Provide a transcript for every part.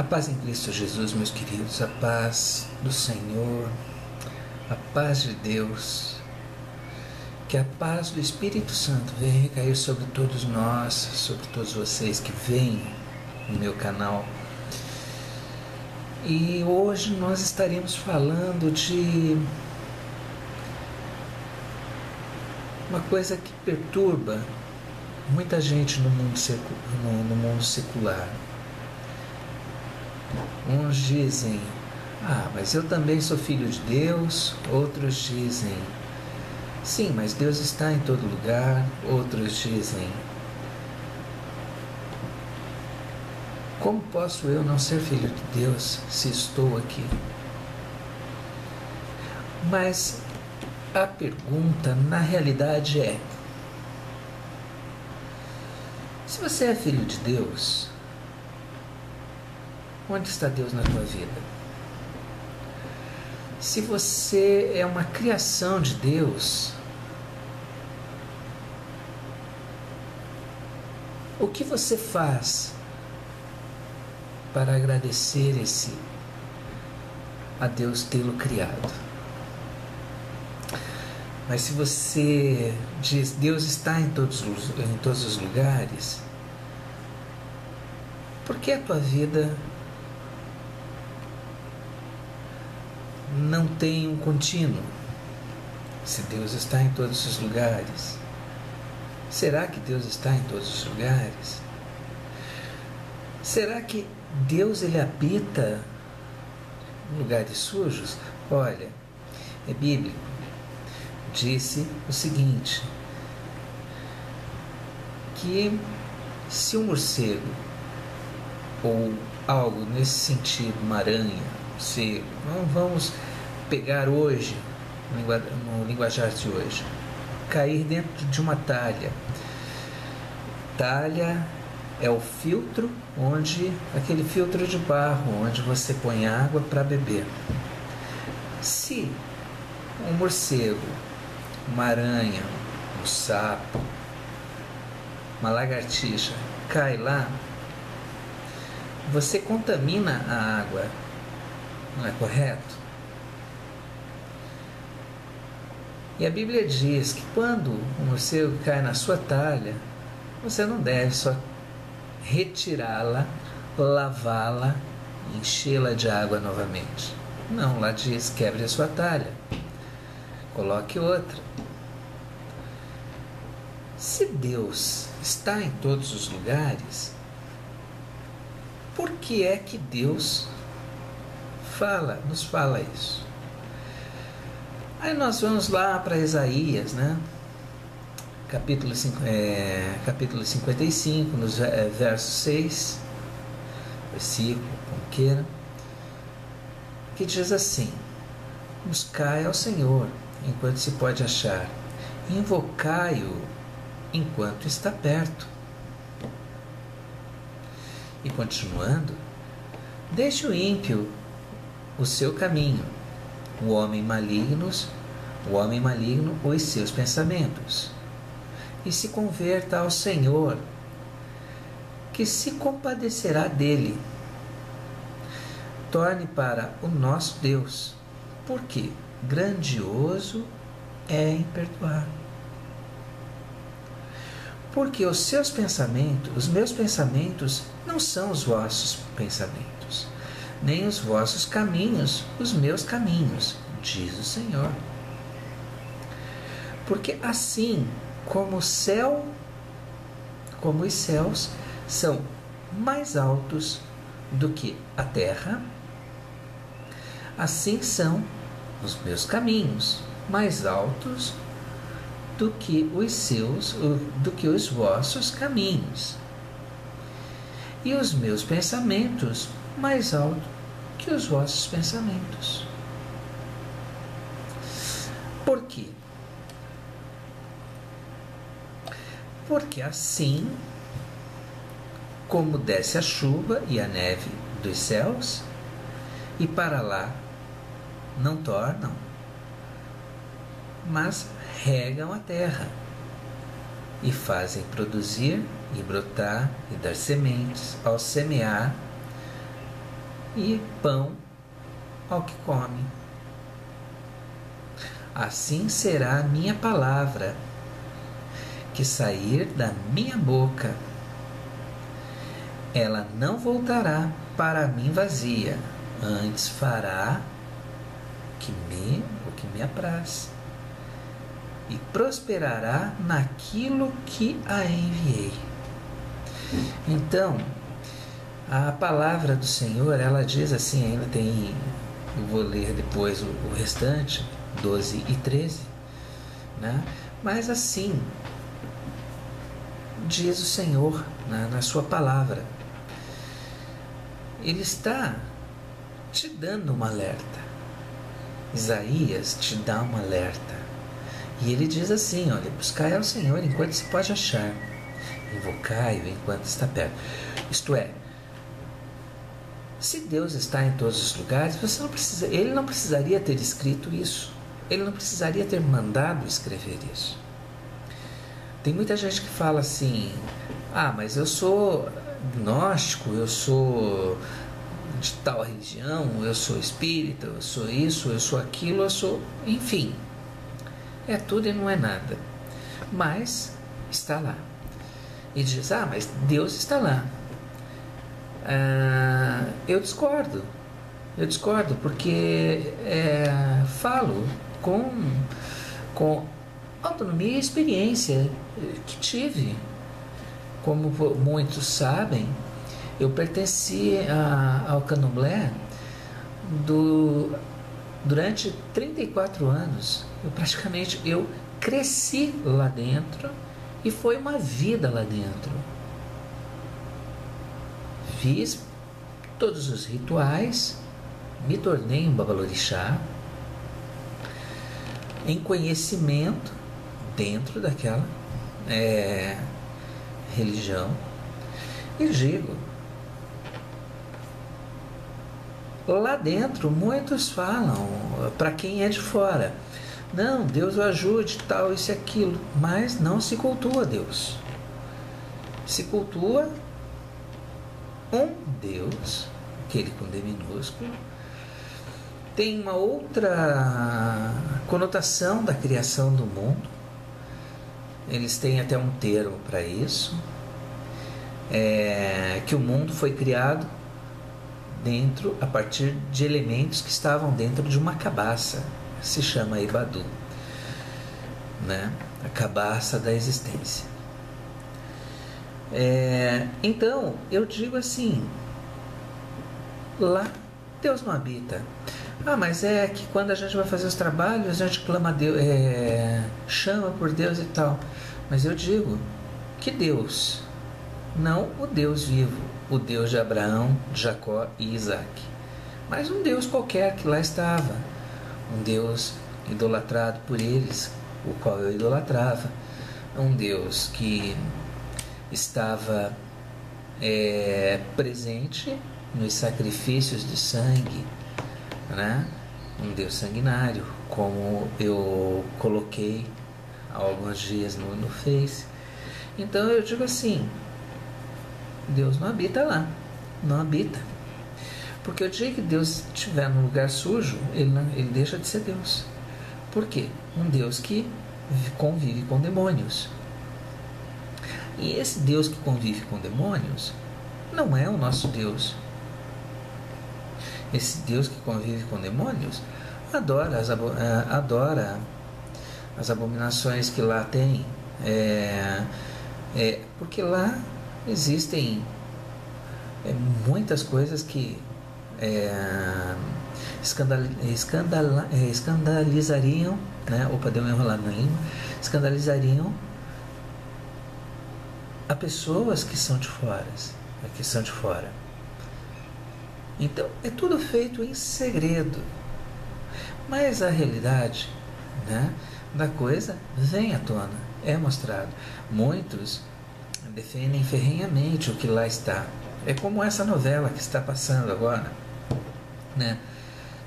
paz em Cristo Jesus, meus queridos, a paz do Senhor, a paz de Deus, que a paz do Espírito Santo venha recair sobre todos nós, sobre todos vocês que vêm no meu canal. E hoje nós estaremos falando de uma coisa que perturba muita gente no mundo secular. Uns dizem, mas eu também sou filho de Deus. Outros dizem, sim, mas Deus está em todo lugar. Outros dizem, como posso eu não ser filho de Deus se estou aqui? Mas a pergunta, na realidade, é: se você é filho de Deus, onde está Deus na tua vida? Se você é uma criação de Deus, o que você faz para agradecer a Deus tê-lo criado? Mas se você diz Deus está em todos os lugares, por que a tua vida não tem um contínuo? Se Deus está em todos os lugares, será que Deus está em todos os lugares? Será que Deus ele habita em lugares sujos? Olha, é bíblico. Disse o seguinte, que se um morcego ou algo nesse sentido, uma aranha, se vamos pegar hoje, no linguajar de hoje, cair dentro de uma talha. Talha é o filtro, aquele filtro de barro, onde você põe água para beber. Se um morcego, uma aranha, um sapo, uma lagartixa cai lá, você contamina a água, não é correto? E a Bíblia diz que quando o morcego cai na sua talha, você não deve só retirá-la, lavá-la, enchê-la de água novamente. Não, lá diz, quebre a sua talha, coloque outra. Se Deus está em todos os lugares, por que é que Deus nos fala isso? Aí nós vamos lá para Isaías, né? Capítulo 55, nos versos 6, versículo, como queira, que diz assim: buscai ao Senhor enquanto se pode achar, invocai-o enquanto está perto. E continuando, deixe o ímpio o seu caminho, o homem maligno os seus pensamentos, e se converta ao Senhor, que se compadecerá dele. Torne para o nosso Deus, porque grandioso é em perdoar. Porque os meus pensamentos não são os vossos pensamentos, nem os vossos caminhos os meus caminhos, diz o Senhor. Porque assim como os céus são mais altos do que a terra, assim são os meus caminhos mais altos do que os vossos caminhos, e os meus pensamentos mais altos que os vossos pensamentos. Por quê? Porque assim como desce a chuva e a neve dos céus, e para lá não tornam, mas regam a terra, e fazem produzir e brotar e dar sementes ao semear e pão ao que come. Assim será a minha palavra que sair da minha boca. Ela não voltará para mim vazia, antes fará o que me apraz, e prosperará naquilo que a enviei. Então, a palavra do Senhor, ela diz assim, ainda tem, eu vou ler depois o restante, 12 e 13, né? Mas assim diz o Senhor, né, na sua palavra. Ele está te dando um alerta. Isaías te dá um alerta. E ele diz assim, olha, buscai ao Senhor enquanto se pode achar, invocai-o enquanto está perto. Isto é, se Deus está em todos os lugares, ele não precisaria ter escrito isso. Ele não precisaria ter mandado escrever isso. Tem muita gente que fala assim, mas eu sou gnóstico, eu sou de tal religião, eu sou espírita, eu sou isso, eu sou aquilo, eu sou... Enfim, é tudo e não é nada. Mas está lá. E diz, mas Deus está lá. Eu discordo, porque falo com autonomia e experiência que tive. Como muitos sabem, eu pertenci ao Candomblé durante 34 anos. Eu cresci lá dentro e foi uma vida lá dentro. Fiz todos os rituais, me tornei um babalorixá, em conhecimento dentro daquela religião. E digo, lá dentro muitos falam, para quem é de fora, não, Deus o ajude, tal, isso e aquilo, mas não se cultua Deus. Se cultua um Deus, aquele com D minúsculo. Tem uma outra conotação da criação do mundo. Eles têm até um termo para isso, que o mundo foi criado a partir de elementos que estavam dentro de uma cabaça, se chama Ebadu, né? A cabaça da existência. Então, eu digo assim, lá Deus não habita. Mas é que quando a gente vai fazer os trabalhos, a gente clama a Deus, chama por Deus e tal. Mas eu digo que Deus, não o Deus vivo, o Deus de Abraão, de Jacó e Isaac, mas um Deus qualquer que lá estava, um Deus idolatrado por eles, o qual eu idolatrava, um Deus que estava presente nos sacrifícios de sangue, né? Um Deus sanguinário, como eu coloquei há alguns dias no Face. Então eu digo assim, Deus não habita lá, não habita, porque o dia que Deus estiver num lugar sujo, ele deixa de ser Deus. Por quê? Um Deus que convive com demônios. E esse Deus que convive com demônios não é o nosso Deus. Esse Deus que convive com demônios adora as abominações que lá tem, porque lá existem muitas coisas que escandalizariam, né? Opa, deu uma enrolada na língua. Escandalizariam a pessoas que são de fora. Então, é tudo feito em segredo. Mas a realidade, né, da coisa vem à tona, é mostrado. Muitos defendem ferrenhamente o que lá está. É como essa novela que está passando agora, né?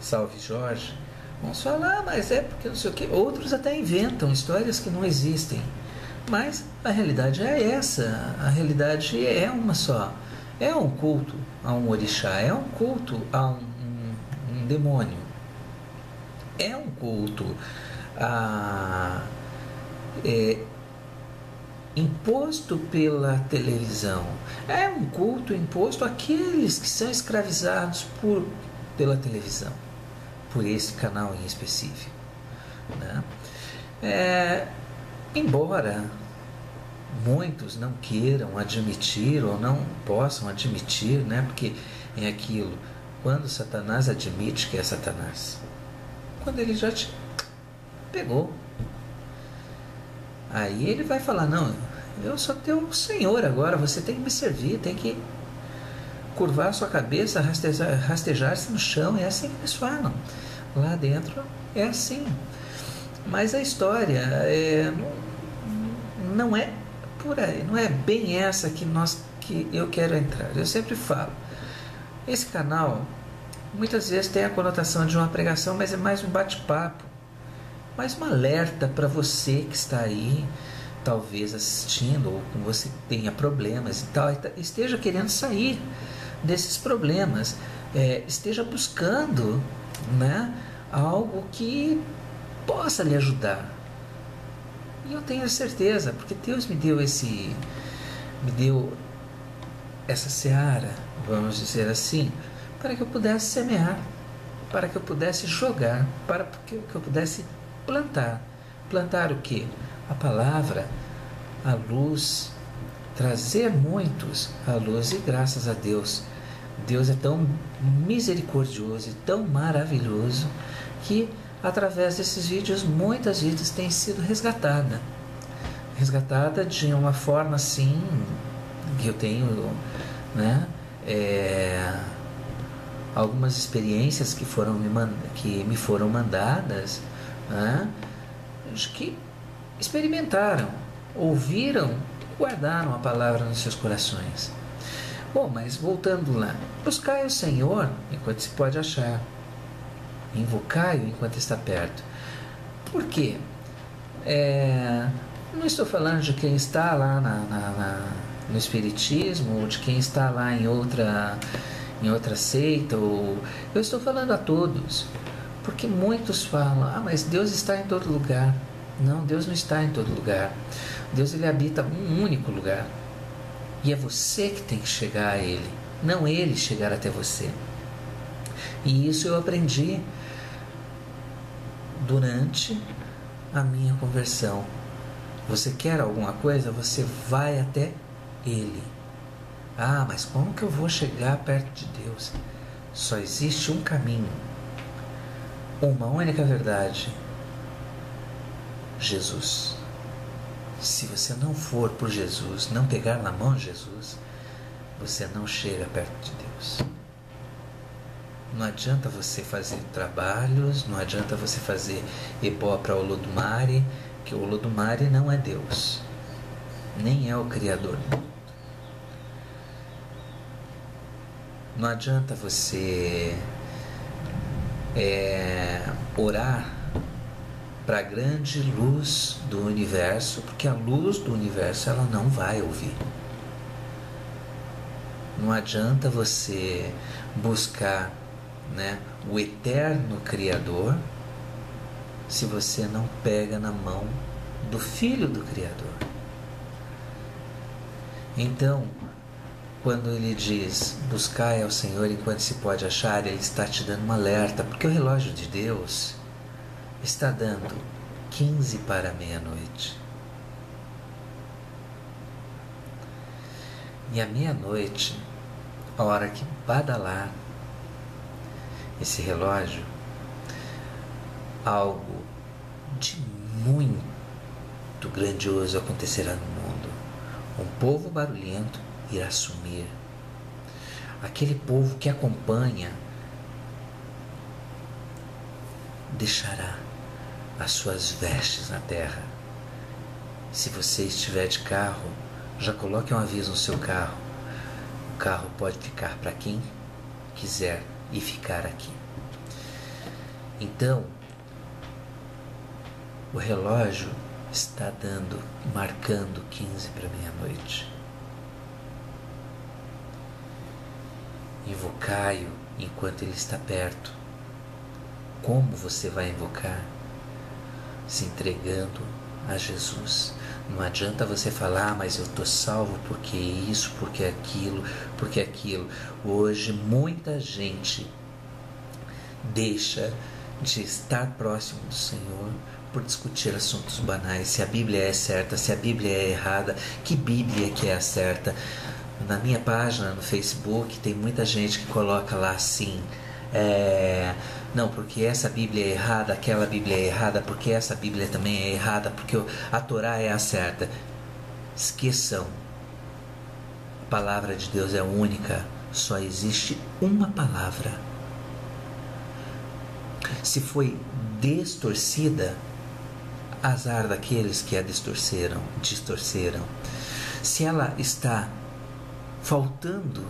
Salve Jorge. Vamos falar, mas é porque não sei o quê. Outros até inventam histórias que não existem. Mas a realidade é essa. A realidade é uma só. É um culto a um orixá, é um culto a um demônio, é um culto a, imposto pela televisão, é um culto imposto àqueles que são escravizados pela televisão, por esse canal em específico, né? Embora muitos não queiram admitir ou não possam admitir, né? Porque é aquilo, quando Satanás admite que é Satanás, quando ele já te pegou, aí ele vai falar, não, eu sou teu Senhor agora, você tem que me servir, tem que curvar a sua cabeça, rastejar-se no chão. É assim que eles falam lá dentro, é assim. Mas a história não é por aí, não é bem essa que eu quero entrar. Eu sempre falo, esse canal muitas vezes tem a conotação de uma pregação, mas é mais um bate-papo, mais um alerta para você que está aí, talvez assistindo, ou com você tenha problemas e tal, esteja querendo sair desses problemas, esteja buscando, né, algo que possa lhe ajudar. E eu tenho certeza, porque Deus me deu essa seara, vamos dizer assim, para que eu pudesse semear, para que eu pudesse jogar, para que eu pudesse plantar. Plantar o quê? A palavra, a luz, trazer muitos à luz. E graças a Deus, Deus é tão misericordioso e tão maravilhoso que através desses vídeos muitas vidas têm sido resgatadas de uma forma assim que eu tenho, né, algumas experiências que me foram mandadas, né, que experimentaram, ouviram, guardaram a palavra nos seus corações. Bom, mas voltando lá, buscai o Senhor enquanto se pode achar, invocai-o enquanto está perto. Por quê? Não estou falando de quem está lá no Espiritismo, ou de quem está lá em outra seita, eu estou falando a todos, porque muitos falam, mas Deus está em todo lugar. Não, Deus não está em todo lugar. Deus, ele habita um único lugar, e é você que tem que chegar a Ele, não Ele chegar até você. E isso eu aprendi durante a minha conversão. Você quer alguma coisa, você vai até Ele. Mas como que eu vou chegar perto de Deus? Só existe um caminho, uma única verdade: Jesus. Se você não for por Jesus, não pegar na mão de Jesus, você não chega perto de Deus. Não adianta você fazer trabalhos, não adianta você fazer ebó para Olodumare, que o Olodumare não é Deus, nem é o Criador do mundo. Não adianta você orar para a grande luz do universo, porque a luz do universo ela não vai ouvir. Não adianta você buscar, né, o eterno Criador se você não pega na mão do Filho do Criador. Então, quando ele diz buscai ao Senhor enquanto se pode achar, ele está te dando um alerta, porque o relógio de Deus está dando 15 para meia-noite. E à meia-noite, a hora que badalar esse relógio, algo de muito grandioso acontecerá no mundo. Um povo barulhento irá sumir. Aquele povo que acompanha deixará as suas vestes na terra. Se você estiver de carro, já coloque um aviso no seu carro. O carro pode ficar para quem quiser e ficar aqui. Então, o relógio está marcando 15 para meia-noite. invocai-o enquanto ele está perto. Como você vai invocar? Se entregando a Jesus. Não adianta você falar, mas eu estou salvo porque isso, porque aquilo, porque aquilo. Hoje muita gente deixa de estar próximo do Senhor por discutir assuntos banais. Se a Bíblia é certa, se a Bíblia é errada, que Bíblia que é a certa? Na minha página no Facebook tem muita gente que coloca lá assim, não, porque essa Bíblia é errada, aquela Bíblia é errada, porque essa Bíblia também é errada, porque a Torá é a certa. Esqueçam, a palavra de Deus é única, só existe uma palavra. Se foi distorcida, azar daqueles que a distorceram. Se ela está faltando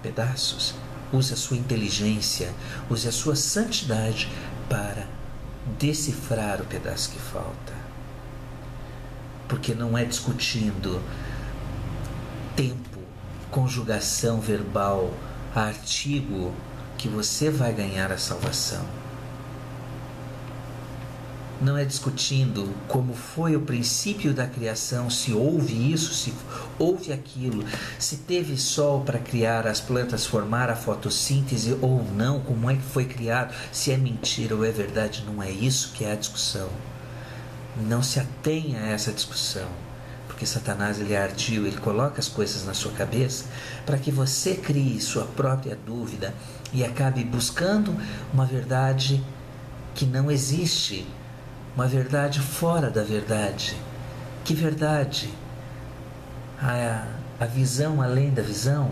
pedaços, use a sua inteligência, use a sua santidade para decifrar o pedaço que falta. Porque não é discutindo tempo, conjugação verbal, artigo que você vai ganhar a salvação. Não é discutindo como foi o princípio da criação, se houve isso, se houve aquilo, se teve sol para criar as plantas, formar a fotossíntese ou não, como é que foi criado, se é mentira ou é verdade. Não é isso que é a discussão. Não se atenha a essa discussão, porque Satanás, ele é ardil, ele coloca as coisas na sua cabeça para que você crie sua própria dúvida e acabe buscando uma verdade que não existe. Uma verdade fora da verdade. Que verdade? A visão além da visão?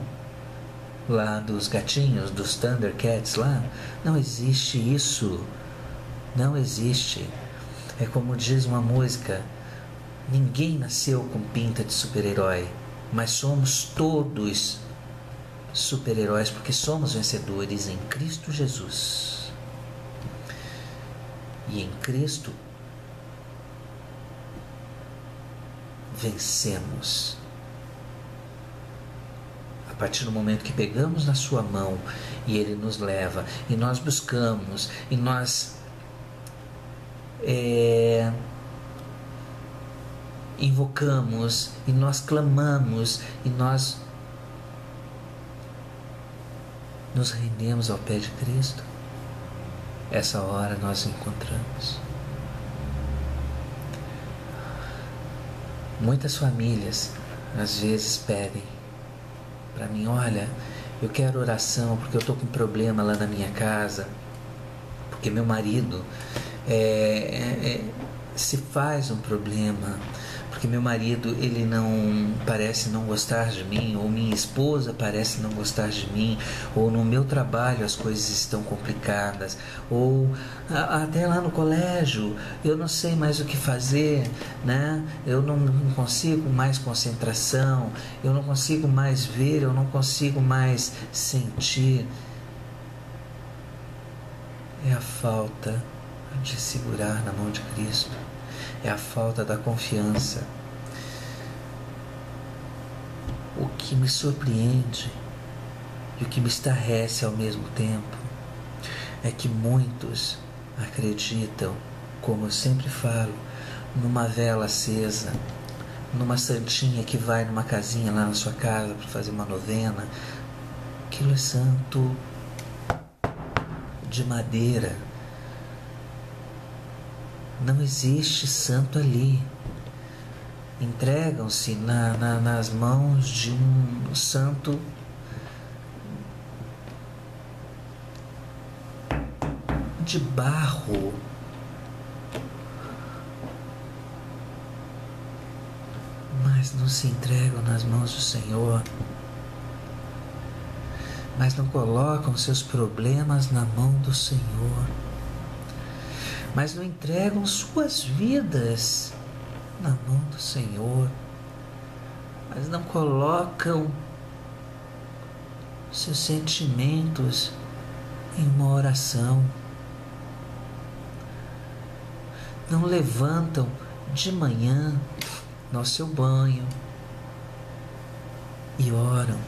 Lá dos gatinhos, dos Thundercats lá? Não existe isso. Não existe. É como diz uma música: ninguém nasceu com pinta de super-herói, mas somos todos super-heróis porque somos vencedores em Cristo Jesus. E em Cristo vencemos. A partir do momento que pegamos na sua mão e Ele nos leva, e nós buscamos, e nós invocamos, e nós clamamos, e nós nos rendemos ao pé de Cristo, essa hora nós encontramos. Muitas famílias às vezes pedem para mim: olha, eu quero oração porque eu estou com problema lá na minha casa, porque meu marido se faz um problema, porque meu marido, ele não parece não gostar de mim, ou minha esposa parece não gostar de mim, ou no meu trabalho as coisas estão complicadas, ou até lá no colégio eu não sei mais o que fazer, né? Eu não consigo mais concentração, eu não consigo mais ver, eu não consigo mais sentir. É a falta de segurar na mão de Cristo. É a falta da confiança. O que me surpreende e o que me estarrece ao mesmo tempo é que muitos acreditam, como eu sempre falo, numa vela acesa, numa santinha que vai numa casinha lá na sua casa para fazer uma novena. Aquilo é santo de madeira. Não existe santo ali. Entregam-se nas mãos de um santo de barro. Mas não se entregam nas mãos do Senhor. Mas não colocam seus problemas na mão do Senhor. Mas não entregam suas vidas na mão do Senhor, mas não colocam seus sentimentos em uma oração, não levantam de manhã no seu banho e oram.